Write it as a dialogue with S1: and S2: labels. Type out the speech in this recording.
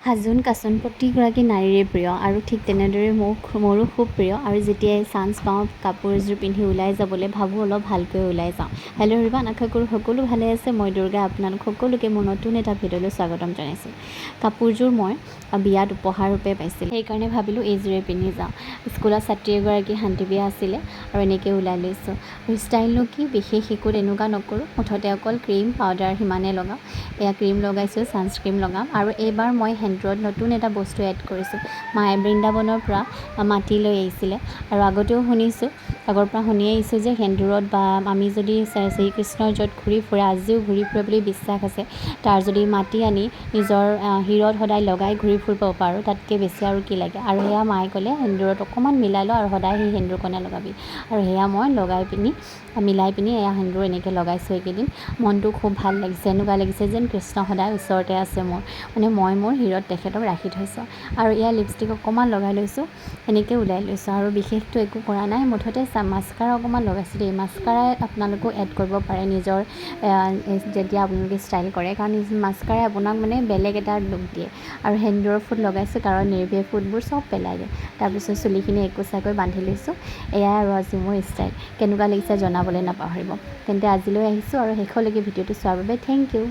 S1: সাজোন কাচোন প্ৰতিগৰাকী নাৰীৰে প্ৰিয় আৰু ঠিক তেনেদৰে মোৰো খুব প্ৰিয় আৰু যেতিয়াই চান্স পাওঁ কাপোৰ এযোৰ পিন্ধি ওলাই যাবলৈ ভাবোঁ অলপ ভালকৈ ওলাই যাওঁ। হেল্ল' এভৰিৱান, আশা কৰোঁ সকলো ভালে আছে। মই দুৰ্গা আপোনালোক সকলোকে মোৰ নতুন এটা ভিডিঅ'লৈ স্বাগতম জনাইছোঁ। কাপোৰযোৰ মই বিয়াত উপহাৰ ৰূপে পাইছিলোঁ, সেইকাৰণে ভাবিলোঁ এইযোৰে পিন্ধি যাওঁ। স্কুলত ছাত্ৰী এগৰাকী শান্তি বিয়া আছিলে আৰু এনেকৈ ওলাই লৈছোঁ। আৰু ষ্টাইলনো কি, বিশেষ একো তেনেকুৱা নকৰোঁ, মুঠতে অকল ক্ৰীম পাউডাৰ সিমানে লগাওঁ। এয়া ক্ৰীম লগাইছোঁ, ছানস্ক্ৰীম লগাম আৰু এইবাৰ মই হেণ্ডত নতুন এটা বস্তু এড কৰিছোঁ। মায়ে বৃন্দাবনৰ পৰা মাটি লৈ আহিছিলে আৰু আগতেও শুনিছোঁ, আগৰ পৰা শুনি আহিছোঁ যে সেন্দুৰত বা আমি যদি শ্ৰীকৃষ্ণৰ য'ত ঘূৰি ফুৰে, আজিও ঘূৰি ফুৰে বুলি বিশ্বাস আছে, তাৰ যদি মাটি আনি নিজৰ শিৰত সদায় লগাই ঘূৰি ফুৰিব পাৰোঁ, তাতকৈ বেছি আৰু কি লাগে। আৰু সেয়া মায়ে ক'লে সেন্দুৰত অকণমান মিলাই ল আৰু সদায় সেই সেন্দুৰকণে লগাবি। আৰু সেয়া মই মিলাই পিনি এয়া সেন্দুৰ এনেকৈ লগাইছোঁ এইকেইদিন। মনটো খুব ভাল লাগিছে, এনেকুৱা লাগিছে যেন কৃষ্ণ সদায় ওচৰতে আছে মোৰ, মানে মই মোৰ শিৰত তেখেতক ৰাখি থৈছোঁ। আৰু এয়া লিপষ্টিক অকণমান লগাই লৈছোঁ, এনেকৈ ওলাই লৈছোঁ আৰু বিশেষটো একো কৰা নাই। মুঠতে মাস্কাৰা অকণমান লগাইছোঁ দেই। মাস্কাৰাই আপোনালোকেও এড কৰিব পাৰে নিজৰ যেতিয়া আপোনালোকে ষ্টাইল কৰে, কাৰণ মাস্কাৰাই আপোনাক মানে বেলেগ এটা লুক দিয়ে। আৰু সেন্দুৰৰ ফুট লগাইছোঁ কাৰণ নিৰ্ভীয়ে ফুটবোৰ চব পেলাই দিয়ে। তাৰপিছত চুলিখিনি একোচাকৈ বান্ধি লৈছোঁ। এয়াই আৰু আজি মোৰ ষ্টাইল। কেনেকুৱা লাগিছে জনাবলৈ নাপাহৰিব। তেন্তে আজিলৈ আহিছোঁ আৰু শেষলৈকে ভিডিঅ'টো চোৱাৰ বাবে থেংক ইউ।